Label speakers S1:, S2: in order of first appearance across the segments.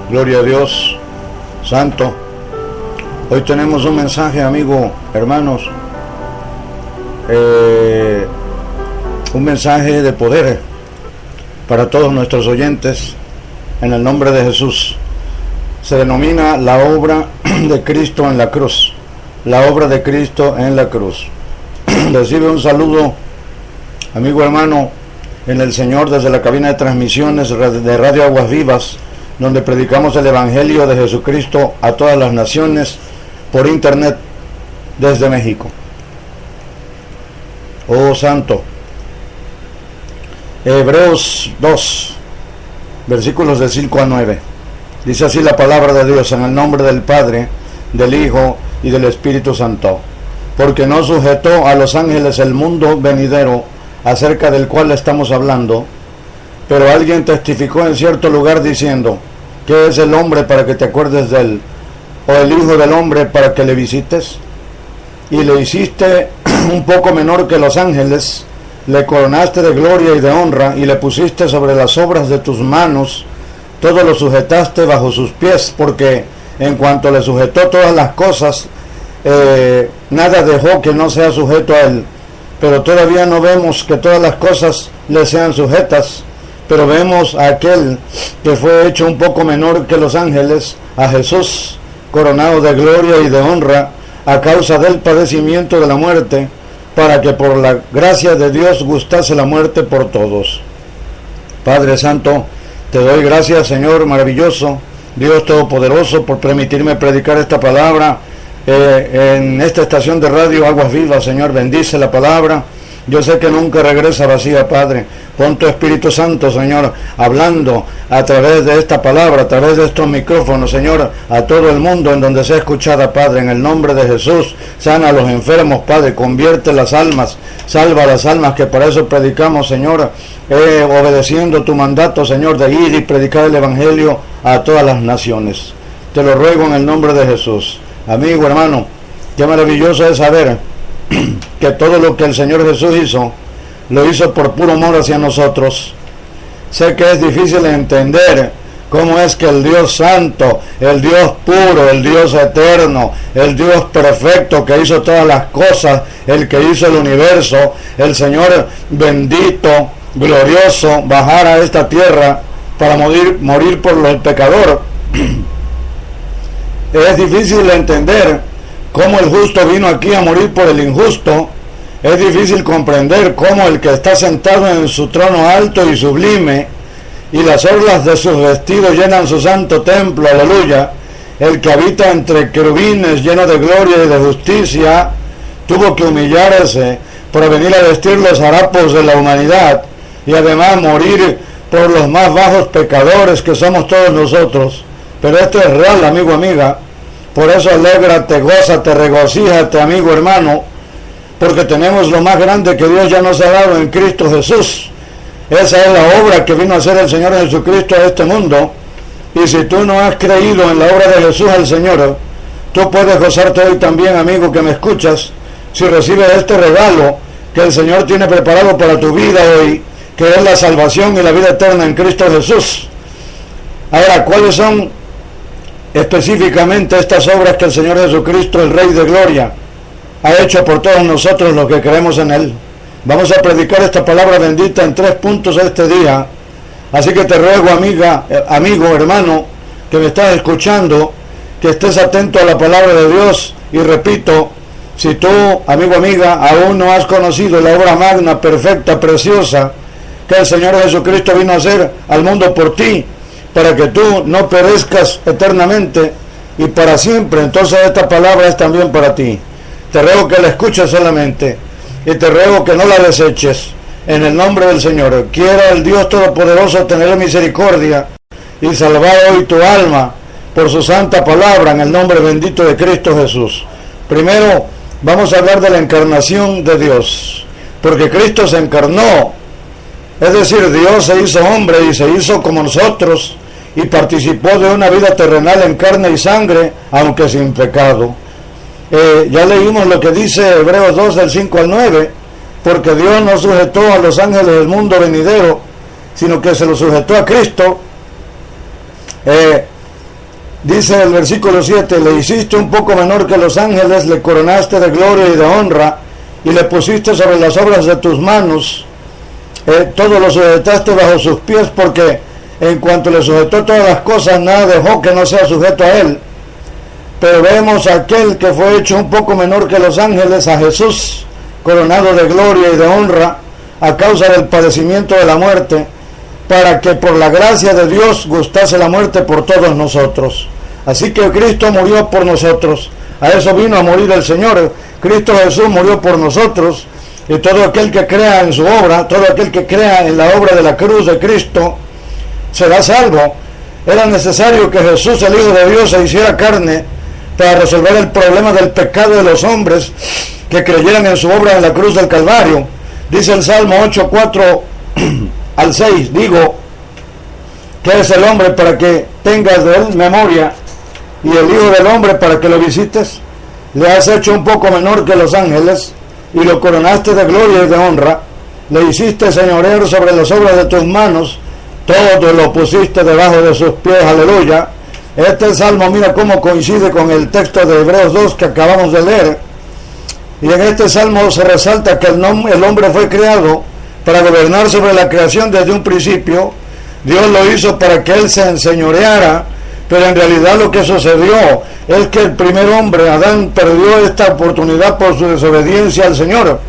S1: Gloria a Dios, Santo. Hoy tenemos un mensaje, amigo, hermanos, un mensaje de poder para todos nuestros oyentes, en el nombre de Jesús. Se denomina la obra de Cristo en la cruz, la obra de Cristo en la cruz. Recibe un saludo, amigo hermano, en el Señor, desde la cabina de transmisiones de Radio Aguas Vivas, donde predicamos el Evangelio de Jesucristo a todas las naciones por internet desde México. Oh Santo. Hebreos 2, versículos de 5 a 9. Dice así la palabra de Dios: en el nombre del Padre, del Hijo y del Espíritu Santo. Porque no sujetó a los ángeles el mundo venidero, acerca del cual estamos hablando, pero alguien testificó en cierto lugar diciendo: ¿qué es el hombre para que te acuerdes de él? ¿O el hijo del hombre para que le visites? Y le hiciste un poco menor que los ángeles, le coronaste de gloria y de honra, y le pusiste sobre las obras de tus manos, todo lo sujetaste bajo sus pies, porque en cuanto le sujetó todas las cosas, nada dejó que no sea sujeto a él. Pero todavía no vemos que todas las cosas le sean sujetas, pero vemos a aquel que fue hecho un poco menor que los ángeles, a Jesús, coronado de gloria y de honra, a causa del padecimiento de la muerte, para que por la gracia de Dios gustase la muerte por todos. Padre Santo, te doy gracias, Señor maravilloso, Dios Todopoderoso, por permitirme predicar esta palabra en esta estación de radio Aguas Vivas. Señor, bendice la palabra. Yo sé que nunca regresa vacía, Padre. Pon tu Espíritu Santo, Señor, hablando a través de esta palabra, a través de estos micrófonos, Señor, a todo el mundo en donde sea escuchada, Padre, en el nombre de Jesús. Sana a los enfermos, Padre, convierte las almas, salva las almas, que para eso predicamos, Señor, obedeciendo tu mandato, Señor, de ir y predicar el Evangelio a todas las naciones. Te lo ruego en el nombre de Jesús. Amigo, hermano, qué maravilloso es saber que todo lo que el Señor Jesús hizo, lo hizo por puro amor hacia nosotros. Sé que es difícil entender cómo es que el Dios Santo, el Dios puro, el Dios eterno, el Dios perfecto que hizo todas las cosas, el que hizo el universo, el Señor bendito, glorioso, bajar a esta tierra para morir por el pecador. Es difícil entender cómo el justo vino aquí a morir por el injusto. Es difícil comprender cómo el que está sentado en su trono alto y sublime, y las orlas de sus vestidos llenan su santo templo, aleluya, el que habita entre querubines lleno de gloria y de justicia, tuvo que humillarse para venir a vestir los harapos de la humanidad, y además morir por los más bajos pecadores que somos todos nosotros. Pero esto es real, amigo, amiga. Por eso alégrate, gózate, regocíjate, amigo, hermano, porque tenemos lo más grande que Dios ya nos ha dado en Cristo Jesús. Esa es la obra que vino a hacer el Señor Jesucristo a este mundo. Y si tú no has creído en la obra de Jesús el Señor, tú puedes gozarte hoy también, amigo, que me escuchas, si recibes este regalo que el Señor tiene preparado para tu vida hoy, que es la salvación y la vida eterna en Cristo Jesús. Ahora, ¿cuáles son específicamente estas obras que el Señor Jesucristo, el Rey de Gloria, ha hecho por todos nosotros los que creemos en Él? Vamos a predicar esta palabra bendita en 3 puntos este día. Así que te ruego, amigo, hermano, que me estás escuchando, que estés atento a la palabra de Dios. Y repito, si tú, amigo, amiga, aún no has conocido la obra magna, perfecta, preciosa, que el Señor Jesucristo vino a hacer al mundo por ti, para que tú no perezcas eternamente y para siempre, entonces esta palabra es también para ti. Te ruego que la escuches solamente, y te ruego que no la deseches, en el nombre del Señor. Quiera el Dios Todopoderoso tener misericordia y salvar hoy tu alma por su santa palabra, en el nombre bendito de Cristo Jesús. Primero vamos a hablar de la encarnación de Dios, porque Cristo se encarnó, es decir, Dios se hizo hombre y se hizo como nosotros, y participó de una vida terrenal en carne y sangre, aunque sin pecado. Ya leímos lo que dice Hebreos 2 del 5 al 9, porque Dios no sujetó a los ángeles del mundo venidero, sino que se lo sujetó a Cristo. Dice el versículo 7, le hiciste un poco menor que los ángeles, le coronaste de gloria y de honra, y le pusiste sobre las obras de tus manos, todo lo sujetaste bajo sus pies, porque en cuanto le sujetó todas las cosas, nada dejó que no sea sujeto a él. Pero vemos a aquel que fue hecho un poco menor que los ángeles, a Jesús, coronado de gloria y de honra, a causa del padecimiento de la muerte, para que por la gracia de Dios gustase la muerte por todos nosotros. Así que Cristo murió por nosotros. A eso vino a morir el Señor. Cristo Jesús murió por nosotros, y todo aquel que crea en su obra, todo aquel que crea en la obra de la cruz de Cristo, será salvo. Era necesario que Jesús, el Hijo de Dios, se hiciera carne para resolver el problema del pecado de los hombres que creyeran en su obra en la cruz del Calvario. Dice el Salmo 8, 4 al 6, digo, ¿qué es el hombre para que tengas de él memoria, y el Hijo del hombre para que lo visites? Le has hecho un poco menor que los ángeles, y lo coronaste de gloria y de honra. Le hiciste señorear sobre las obras de tus manos, todo lo pusiste debajo de sus pies. Aleluya. Este salmo, mira cómo coincide con el texto de Hebreos 2 que acabamos de leer. Y en este salmo se resalta que el hombre fue creado para gobernar sobre la creación desde un principio. Dios lo hizo para que él se enseñoreara, pero en realidad lo que sucedió es que el primer hombre, Adán, perdió esta oportunidad por su desobediencia al Señor.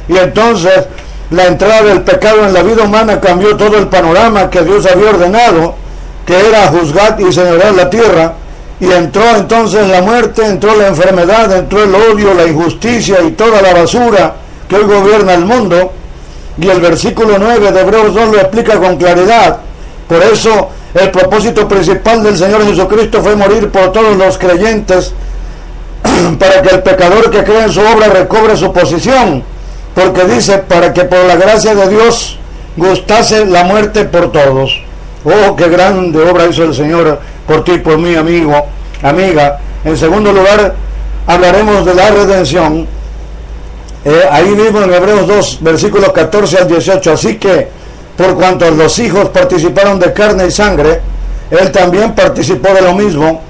S1: Y entonces la entrada del pecado en la vida humana cambió todo el panorama que Dios había ordenado, que era juzgar y señorear la tierra. Y entró entonces la muerte, entró la enfermedad, entró el odio, la injusticia y toda la basura que hoy gobierna el mundo. Y el versículo 9 de Hebreos 2 lo explica con claridad. Por eso el propósito principal del Señor Jesucristo fue morir por todos los creyentes, para que el pecador que cree en su obra recobre su posición, porque dice, para que por la gracia de Dios gustase la muerte por todos. Oh, qué grande obra hizo el Señor por ti, por mí, amigo, amiga. En segundo lugar, hablaremos de la redención. Ahí mismo en Hebreos 2, versículos 14 al 18. Así que, por cuanto los hijos participaron de carne y sangre, él también participó de lo mismo,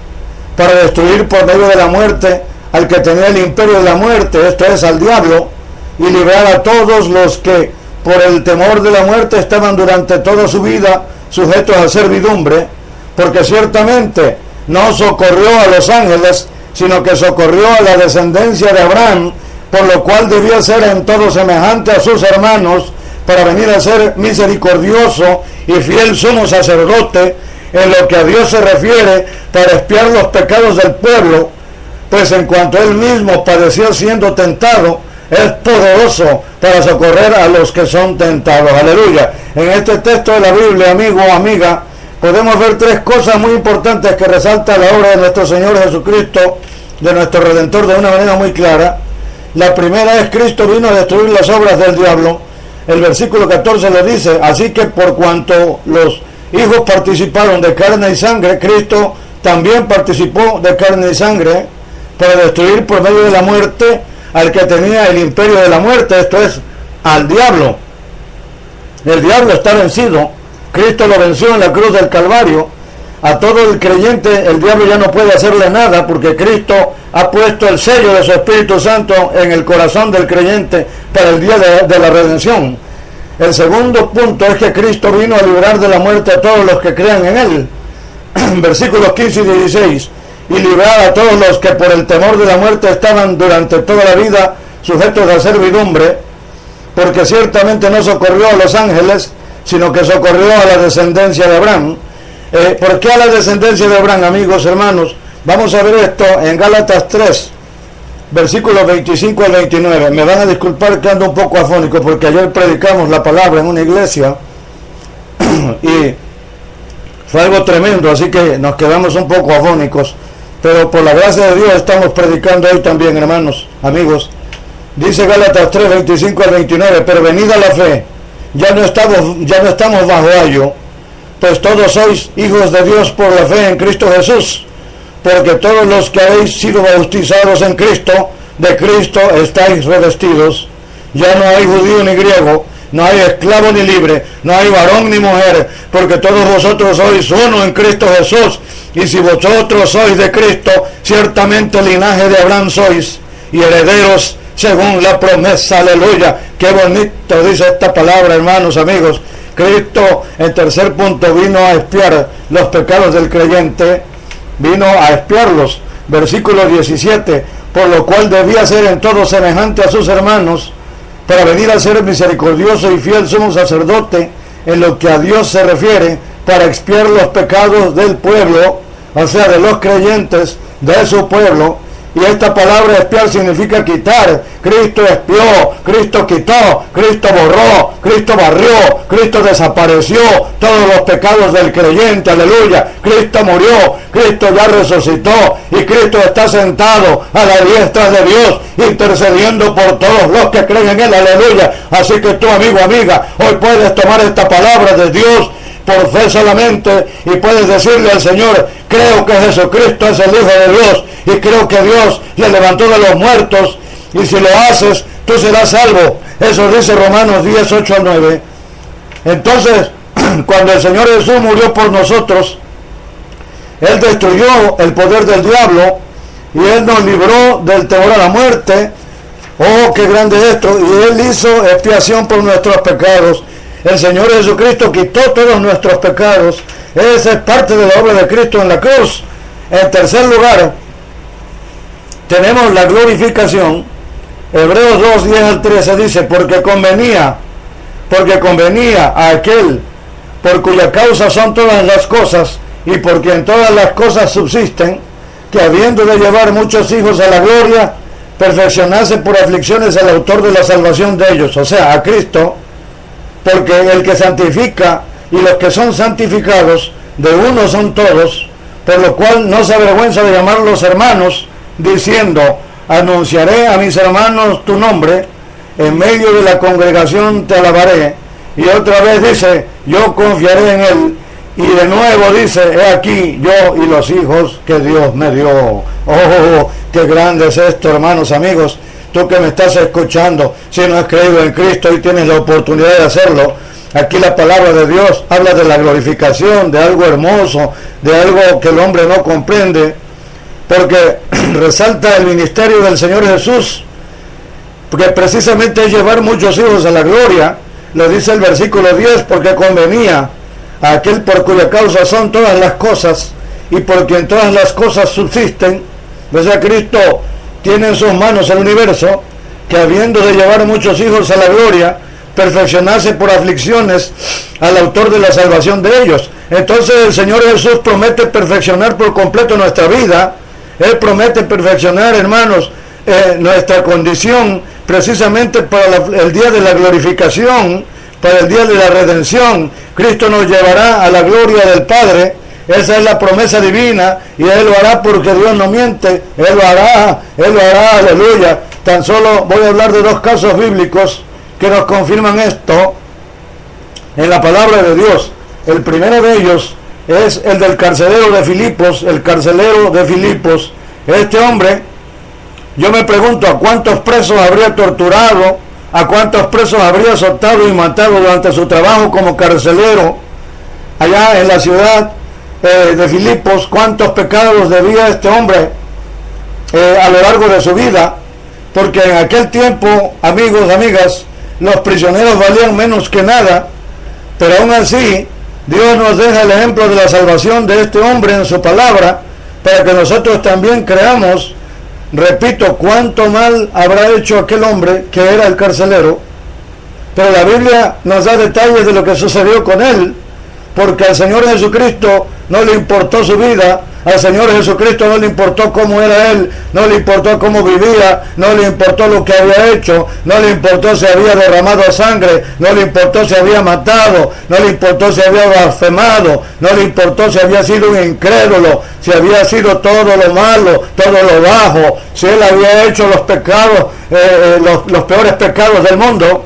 S1: para destruir por medio de la muerte al que tenía el imperio de la muerte, esto es, al diablo, y librar a todos los que por el temor de la muerte estaban durante toda su vida sujetos a servidumbre, porque ciertamente no socorrió a los ángeles, sino que socorrió a la descendencia de Abraham, por lo cual debía ser en todo semejante a sus hermanos, para venir a ser misericordioso y fiel sumo sacerdote en lo que a Dios se refiere, para expiar los pecados del pueblo, pues en cuanto él mismo padeció siendo tentado, es poderoso para socorrer a los que son tentados. Aleluya. En este texto de la Biblia, amigo o amiga, podemos ver tres cosas muy importantes que resalta la obra de nuestro Señor Jesucristo, de nuestro Redentor, de una manera muy clara. La primera es, Cristo vino a destruir las obras del diablo. El versículo 14 le dice, así que por cuanto los hijos participaron de carne y sangre, Cristo también participó de carne y sangre, para destruir por medio de la muerte al que tenía el imperio de la muerte, esto es, al diablo. El diablo está vencido. Cristo lo venció en la cruz del Calvario. A todo el creyente el diablo ya no puede hacerle nada, porque Cristo ha puesto el sello de su Espíritu Santo en el corazón del creyente para el día de la redención. El segundo punto es que Cristo vino a librar de la muerte a todos los que crean en él. Versículos 15 y 16. Y librar a todos los que por el temor de la muerte estaban durante toda la vida sujetos a servidumbre, porque ciertamente no socorrió a los ángeles, sino que socorrió a la descendencia de Abraham. ¿Por qué a la descendencia de Abraham, amigos, hermanos? Vamos a ver esto en Gálatas 3, versículos 25 al 29. Me van a disculpar que ando un poco afónico, porque ayer predicamos la palabra en una iglesia y fue algo tremendo, así que nos quedamos un poco afónicos. Pero por la gracia de Dios estamos predicando hoy también, hermanos, amigos. Dice Gálatas 3, 25 al 29, pero venida la fe, ya no estamos bajo ayo, pues todos sois hijos de Dios por la fe en Cristo Jesús, porque todos los que habéis sido bautizados en Cristo, de Cristo estáis revestidos. Ya no hay judío ni griego, no hay esclavo ni libre, no hay varón ni mujer, porque todos vosotros sois uno en Cristo Jesús, y si vosotros sois de Cristo, ciertamente linaje de Abraham sois, y herederos según la promesa. Aleluya. Qué bonito dice esta palabra, hermanos, amigos. Cristo, en tercer punto, vino a expiar los pecados del creyente, vino a expiarlos. Versículo 17, por lo cual debía ser en todo semejante a sus hermanos, para venir a ser misericordioso y fiel sumo sacerdote en lo que a Dios se refiere, para expiar los pecados del pueblo, o sea, de los creyentes de su pueblo. Y esta palabra expiar significa quitar. Cristo expió, Cristo quitó, Cristo borró, Cristo barrió, Cristo desapareció todos los pecados del creyente. Aleluya. Cristo murió, Cristo ya resucitó y Cristo está sentado a la diestra de Dios, intercediendo por todos los que creen en Él. Aleluya. Así que tú, amigo, amiga, hoy puedes tomar esta palabra de Dios por fe solamente y puedes decirle al Señor: creo que Jesucristo es el Hijo de Dios y creo que Dios le levantó de los muertos, y si lo haces tú serás salvo. Eso dice Romanos 10, 8 al 9. Entonces, cuando el Señor Jesús murió por nosotros, Él destruyó el poder del diablo y Él nos libró del temor a la muerte. Oh, qué grande esto. Y Él hizo expiación por nuestros pecados. El Señor Jesucristo quitó todos nuestros pecados. Esa es parte de la obra de Cristo en la cruz. En tercer lugar, tenemos la glorificación. Hebreos 2, 10 al 13 dice: porque convenía a aquel por cuya causa son todas las cosas y por quien todas las cosas subsisten, que habiendo de llevar muchos hijos a la gloria, perfeccionase por aflicciones al autor de la salvación de ellos, o sea, a Cristo. Porque el que santifica y los que son santificados de uno son todos, por lo cual no se avergüenza de llamarlos hermanos, diciendo: anunciaré a mis hermanos tu nombre, en medio de la congregación te alabaré. Y otra vez dice: yo confiaré en él. Y de nuevo dice: he aquí yo y los hijos que Dios me dio. Oh, qué grande es esto, hermanos, amigos. Tú que me estás escuchando, si no has creído en Cristo y tienes la oportunidad de hacerlo, aquí la palabra de Dios habla de la glorificación, de algo hermoso, de algo que el hombre no comprende, porque resalta el ministerio del Señor Jesús, porque precisamente es llevar muchos hijos a la gloria. Lo dice el versículo 10: porque convenía a aquel por cuya causa son todas las cosas y por quien todas las cosas subsisten. O sea, Cristo tiene en sus manos el universo, que habiendo de llevar muchos hijos a la gloria, perfeccionarse por aflicciones al autor de la salvación de ellos. Entonces el Señor Jesús promete perfeccionar por completo nuestra vida. Él promete perfeccionar, hermanos, nuestra condición, precisamente para el día de la glorificación, para el día de la redención. Cristo nos llevará a la gloria del Padre. Esa es la promesa divina, y Él lo hará porque Dios no miente. Él lo hará, aleluya. Tan solo voy a hablar de dos casos bíblicos que nos confirman esto en la palabra de Dios. El primero de ellos es el del carcelero de Filipos. El carcelero de Filipos, este hombre, yo me pregunto a cuántos presos habría torturado, a cuántos presos habría azotado y matado durante su trabajo como carcelero allá en la ciudad de Filipos. Cuántos pecados debía este hombre a lo largo de su vida, porque en aquel tiempo, amigos, amigas, los prisioneros valían menos que nada, pero aún así Dios nos deja el ejemplo de la salvación de este hombre en su palabra, para que nosotros también creamos. Repito, cuánto mal habrá hecho aquel hombre que era el carcelero, pero la Biblia nos da detalles de lo que sucedió con él, porque al Señor Jesucristo no le importó su vida, al Señor Jesucristo no le importó cómo era Él, no le importó cómo vivía, no le importó lo que había hecho, no le importó si había derramado sangre, no le importó si había matado, no le importó si había blasfemado, no le importó si había sido un incrédulo, si había sido todo lo malo, todo lo bajo, si Él había hecho los pecados, los peores pecados del mundo.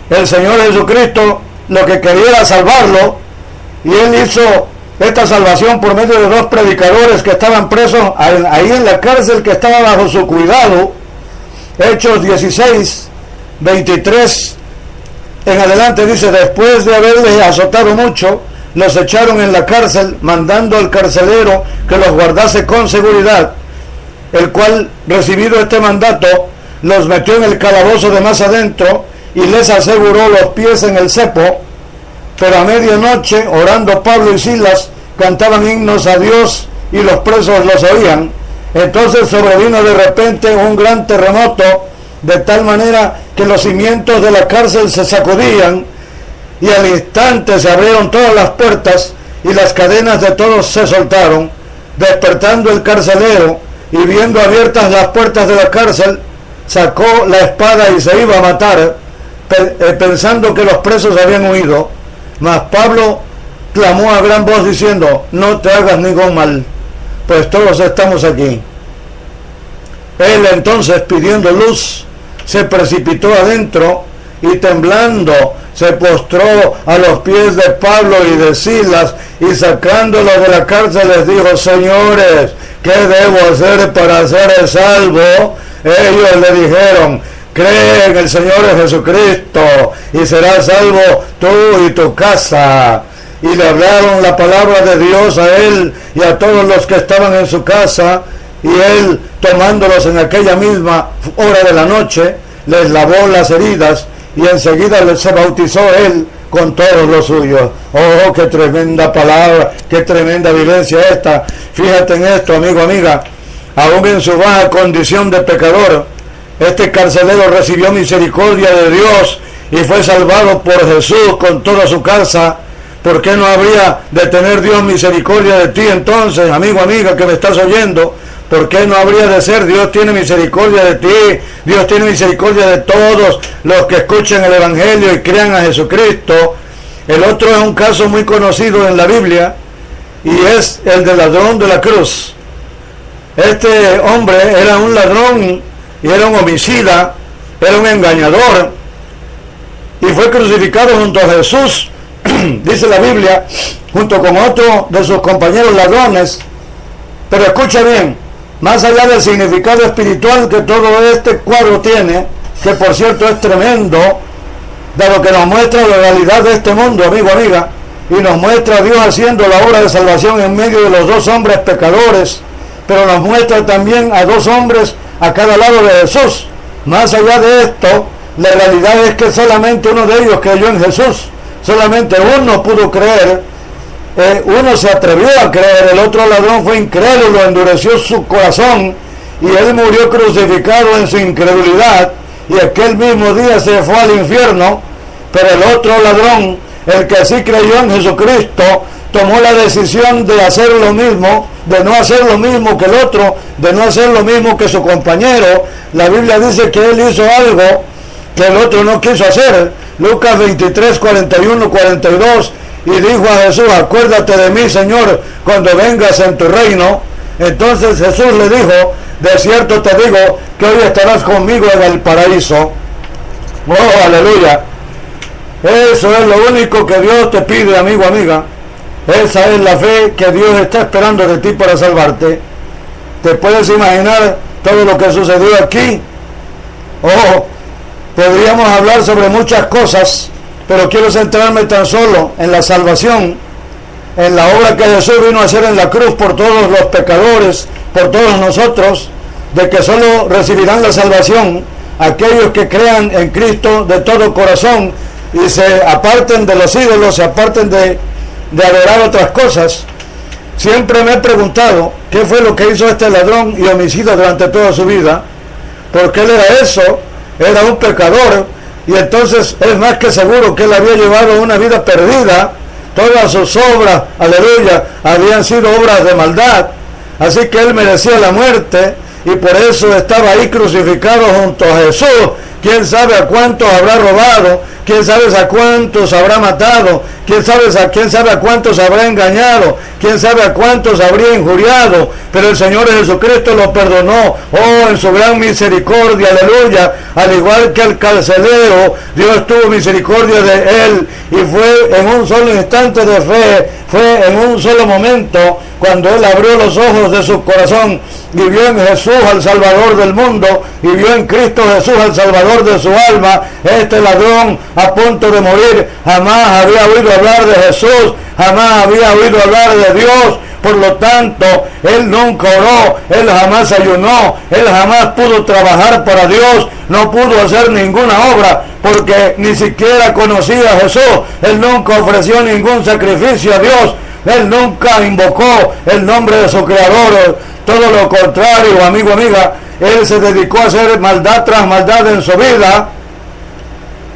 S1: El Señor Jesucristo lo que quería era salvarlo, y Él hizo esta salvación por medio de dos predicadores que estaban presos ahí en la cárcel, que estaba bajo su cuidado. Hechos 16, 23 en adelante dice, después de haberles azotado mucho, los echaron en la cárcel, mandando al carcelero que los guardase con seguridad, el cual, recibido este mandato, los metió en el calabozo de más adentro y les aseguró los pies en el cepo. Pero a medianoche, orando Pablo y Silas, cantaban himnos a Dios y los presos los oían. Entonces sobrevino de repente un gran terremoto, de tal manera que los cimientos de la cárcel se sacudían, y al instante se abrieron todas las puertas y las cadenas de todos se soltaron. Despertando el carcelero y viendo abiertas las puertas de la cárcel, sacó la espada y se iba a matar, pensando que los presos habían huido. Mas Pablo clamó a gran voz diciendo, no te hagas ningún mal, pues todos estamos aquí. Él entonces, pidiendo luz, se precipitó adentro y temblando se postró a los pies de Pablo y de Silas, y sacándolos de la cárcel les dijo, señores, ¿qué debo hacer para ser salvo? Ellos le dijeron, cree en el Señor Jesucristo y serás salvo tú y tu casa. Y le hablaron la palabra de Dios a él y a todos los que estaban en su casa, y él, tomándolos en aquella misma hora de la noche, les lavó las heridas, y enseguida se bautizó él con todos los suyos. Oh, qué tremenda palabra, qué tremenda vivencia esta. Fíjate en esto, amigo, amiga, aún en su baja condición de pecador, este carcelero recibió misericordia de Dios y fue salvado por Jesús con toda su casa. ¿Por qué no habría de tener Dios misericordia de ti entonces, amigo, amiga, que me estás oyendo? ¿Por qué no habría de ser? Dios tiene misericordia de ti, Dios tiene misericordia de todos los que escuchen el Evangelio y crean a Jesucristo. El otro es un caso muy conocido en la Biblia, y es el del ladrón de la cruz. Este hombre era un ladrón y era un homicida, era un engañador, y fue crucificado junto a Jesús, dice la Biblia, junto con otro de sus compañeros ladrones. Pero escucha bien, más allá del significado espiritual que todo este cuadro tiene, que por cierto es tremendo, dado que nos muestra la realidad de este mundo, amigo, amiga, y nos muestra a Dios haciendo la obra de salvación en medio de los dos hombres pecadores, pero nos muestra también a dos hombres a cada lado de Jesús. Más allá de esto, la realidad es que solamente uno de ellos creyó en Jesús, solamente uno pudo creer. Uno se atrevió a creer, el otro ladrón fue incrédulo, endureció su corazón y él murió crucificado en su incredulidad, y aquel mismo día se fue al infierno. Pero el otro ladrón, el que sí creyó en Jesucristo, tomó la decisión de hacer lo mismo, de no hacer lo mismo que el otro, de no hacer lo mismo que su compañero. La Biblia dice que él hizo algo que el otro no quiso hacer. Lucas 23, 41, 42, y dijo a Jesús, acuérdate de mí, Señor, cuando vengas en tu reino. Entonces Jesús le dijo, de cierto te digo que hoy estarás conmigo en el paraíso. Oh, aleluya. Eso es lo único que Dios te pide, amigo, amiga. Esa es la fe que Dios está esperando de ti para salvarte. ¿Te puedes imaginar todo lo que sucedió aquí? Oh, podríamos hablar sobre muchas cosas, pero quiero centrarme tan solo en la salvación, en la obra que Jesús vino a hacer en la cruz por todos los pecadores, por todos nosotros, de que solo recibirán la salvación aquellos que crean en Cristo de todo corazón y se aparten de los ídolos, se aparten de adorar otras cosas. Siempre me he preguntado qué fue lo que hizo este ladrón y homicida durante toda su vida, porque él era eso, era un pecador, y entonces es más que seguro que él había llevado una vida perdida. Todas sus obras, aleluya, habían sido obras de maldad, así que él merecía la muerte, y por eso estaba ahí crucificado junto a Jesús. Quién sabe a cuántos habrá robado, quién sabe a cuántos habrá matado, quién sabe a cuántos habrá engañado, quién sabe a cuántos habría injuriado, pero el Señor Jesucristo lo perdonó, oh, en su gran misericordia, aleluya. Al igual que el carcelero, Dios tuvo misericordia de él, y fue en un solo instante de fe, fue en un solo momento, cuando él abrió los ojos de su corazón y vio en Jesús al Salvador del mundo, y vio en Cristo Jesús al Salvador de su alma. Este ladrón a punto de morir, jamás había oído hablar de Jesús, jamás había oído hablar de Dios. Por lo tanto, él nunca oró, él jamás ayunó, él jamás pudo trabajar para Dios, no pudo hacer ninguna obra, porque ni siquiera conocía a Jesús. Él nunca ofreció ningún sacrificio a Dios, él nunca invocó el nombre de su Creador. Todo lo contrario, amigo, amiga, él se dedicó a hacer maldad tras maldad en su vida.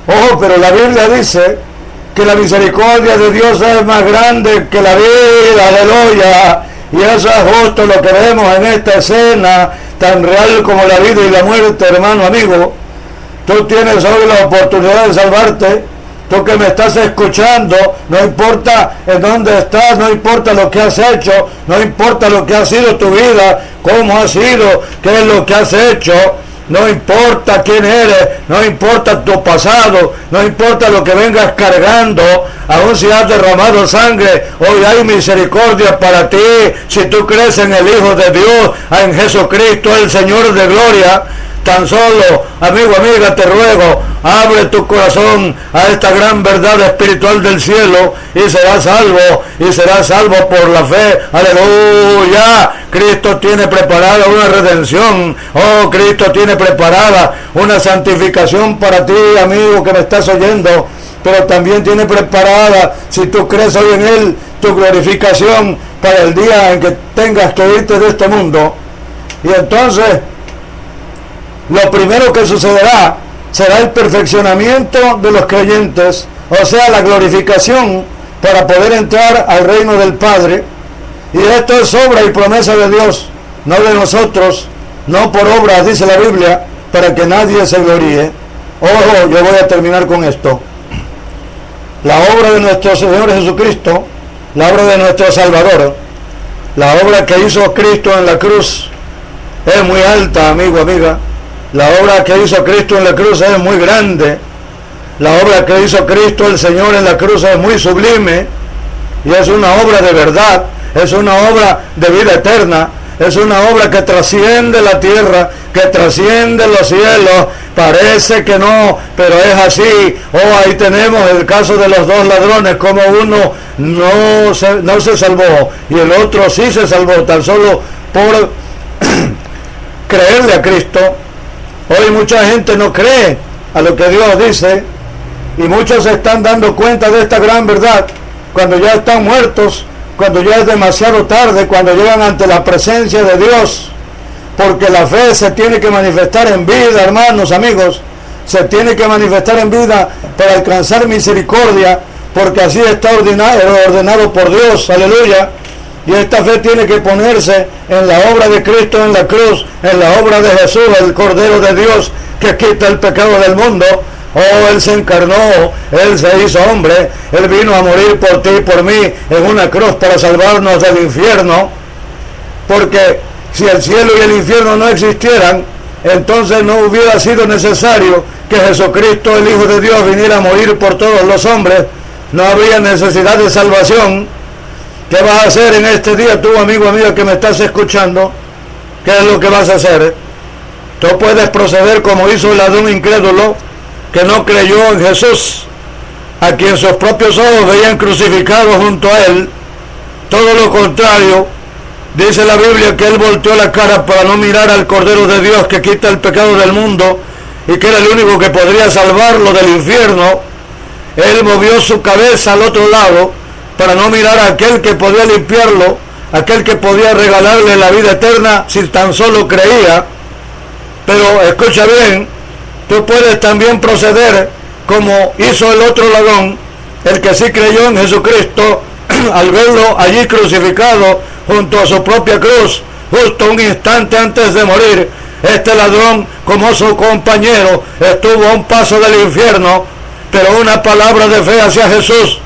S1: Ojo, pero la Biblia dice que la misericordia de Dios es más grande que la vida, aleluya. Y eso es justo lo que vemos en esta escena tan real como la vida y la muerte, hermano, amigo. Tú tienes hoy la oportunidad de salvarte. Tú que me estás escuchando, no importa en dónde estás, no importa lo que has hecho, no importa lo que ha sido tu vida, cómo ha sido, qué es lo que has hecho. No importa quién eres, no importa tu pasado, no importa lo que vengas cargando, aun si has derramado sangre, hoy hay misericordia para ti, si tú crees en el Hijo de Dios, en Jesucristo, el Señor de gloria. Tan solo, amigo, amiga, te ruego, abre tu corazón a esta gran verdad espiritual del cielo y serás salvo por la fe. Aleluya. Cristo tiene preparada una redención. Oh, Cristo tiene preparada una santificación para ti, amigo, que me estás oyendo. Pero también tiene preparada, si tú crees hoy en Él, tu glorificación para el día en que tengas que irte de este mundo. Y entonces, lo primero que sucederá será el perfeccionamiento de los creyentes, o sea, la glorificación para poder entrar al reino del Padre. Y esto es obra y promesa de Dios, no de nosotros, no por obras, dice la Biblia, para que nadie se gloríe. Ojo, yo voy a terminar con esto. La obra de nuestro Señor Jesucristo, la obra de nuestro Salvador, la obra que hizo Cristo en la cruz es muy alta, amigo, amiga. La obra que hizo Cristo en la cruz es muy grande. La obra que hizo Cristo el Señor en la cruz es muy sublime. Y es una obra de verdad. Es una obra de vida eterna. Es una obra que trasciende la tierra, que trasciende los cielos. Parece que no, pero es así. Oh, ahí tenemos el caso de los dos ladrones, como uno no se salvó y el otro sí se salvó, tan solo por creerle a Cristo. Hoy mucha gente no cree a lo que Dios dice y muchos se están dando cuenta de esta gran verdad cuando ya están muertos, cuando ya es demasiado tarde, cuando llegan ante la presencia de Dios, porque la fe se tiene que manifestar en vida, hermanos, amigos, se tiene que manifestar en vida para alcanzar misericordia, porque así está ordenado por Dios, aleluya. Y esta fe tiene que ponerse en la obra de Cristo en la cruz, en la obra de Jesús, el Cordero de Dios, que quita el pecado del mundo. Oh, Él se encarnó, Él se hizo hombre, Él vino a morir por ti y por mí en una cruz para salvarnos del infierno. Porque si el cielo y el infierno no existieran, entonces no hubiera sido necesario que Jesucristo, el Hijo de Dios, viniera a morir por todos los hombres. No habría necesidad de salvación. ¿Qué vas a hacer en este día tú, amigo, amiga, que me estás escuchando? ¿Qué es lo que vas a hacer? Tú puedes proceder como hizo el ladrón incrédulo, que no creyó en Jesús, a quien sus propios ojos veían crucificado junto a Él. Todo lo contrario, dice la Biblia que Él volteó la cara para no mirar al Cordero de Dios que quita el pecado del mundo y que era el único que podría salvarlo del infierno. Él movió su cabeza al otro lado para no mirar a aquel que podía limpiarlo, aquel que podía regalarle la vida eterna si tan solo creía. Pero escucha bien, tú puedes también proceder como hizo el otro ladrón, el que sí creyó en Jesucristo, al verlo allí crucificado junto a su propia cruz, justo un instante antes de morir. Este ladrón, como su compañero, estuvo a un paso del infierno, pero una palabra de fe hacia Jesús,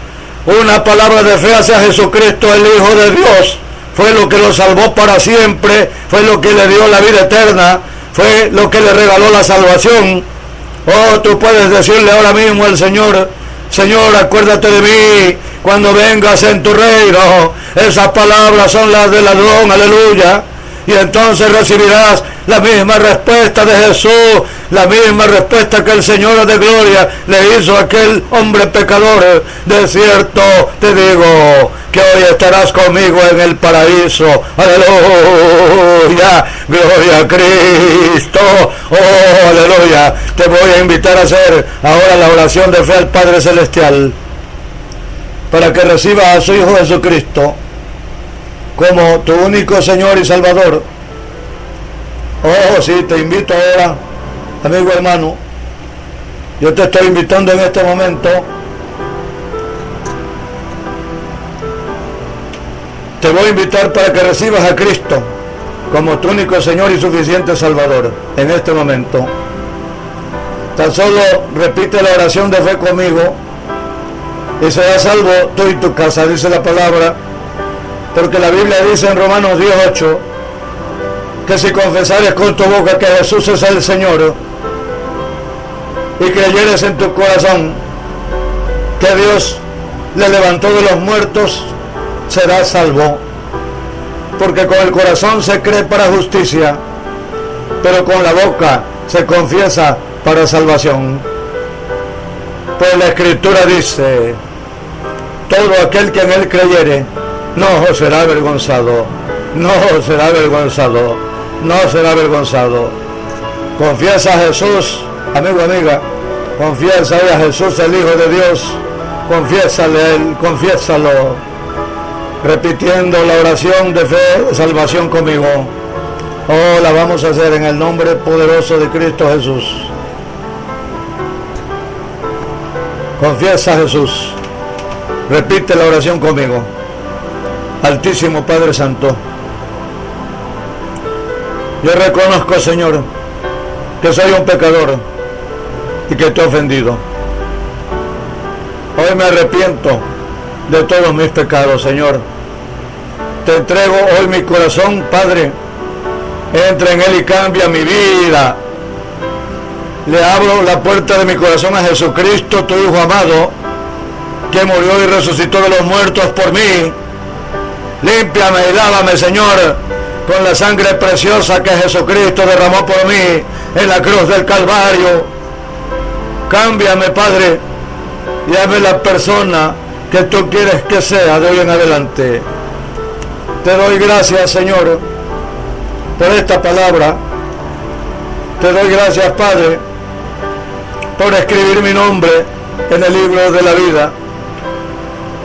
S1: una palabra de fe hacia Jesucristo, el Hijo de Dios, fue lo que lo salvó para siempre, fue lo que le dio la vida eterna, fue lo que le regaló la salvación. Oh, tú puedes decirle ahora mismo al Señor: Señor, acuérdate de mí cuando vengas en tu reino. Esas palabras son las del ladrón, aleluya. Y entonces recibirás la misma respuesta de Jesús, la misma respuesta que el Señor de gloria le hizo a aquel hombre pecador. De cierto te digo que hoy estarás conmigo en el paraíso. Aleluya, gloria a Cristo. Oh, aleluya. Te voy a invitar a hacer ahora la oración de fe al Padre Celestial, para que recibas a su Hijo Jesucristo como tu único Señor y Salvador. Oh, sí, te invito ahora, amigo hermano. Yo te estoy invitando en este momento. Te voy a invitar para que recibas a Cristo como tu único Señor y suficiente Salvador en este momento. Tan solo repite la oración de fe conmigo y serás salvo tú y tu casa, dice la palabra, porque la Biblia dice en Romanos 10:8 que si confesares con tu boca que Jesús es el Señor y creyeres en tu corazón que Dios le levantó de los muertos, serás salvo. Porque con el corazón se cree para justicia, pero con la boca se confiesa para salvación. Pues la Escritura dice: todo aquel que en él creyere no será avergonzado, no será avergonzado, no será avergonzado. Confiesa a Jesús, amigo, amiga, confiesa a Jesús, el Hijo de Dios, confiésale a Él, confiésalo, repitiendo la oración de fe de salvación conmigo. Oh, la vamos a hacer en el nombre poderoso de Cristo Jesús. Confiesa a Jesús. Repite la oración conmigo. Altísimo Padre Santo, yo reconozco, Señor, que soy un pecador y que te he ofendido. Hoy me arrepiento de todos mis pecados, Señor. Te entrego hoy mi corazón, Padre. Entra en él y cambia mi vida. Le abro la puerta de mi corazón a Jesucristo, tu Hijo amado, que murió y resucitó de los muertos por mí. Límpiame y lávame, Señor, con la sangre preciosa que Jesucristo derramó por mí en la cruz del Calvario. Cámbiame, Padre, y hazme la persona que tú quieres que sea de hoy en adelante. Te doy gracias, Señor, por esta palabra. Te doy gracias, Padre, por escribir mi nombre en el libro de la vida.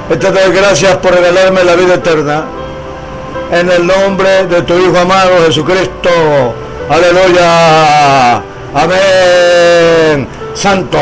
S1: Y te doy gracias por regalarme la vida eterna. En el nombre de tu Hijo amado Jesucristo. Aleluya. Amén. Santo.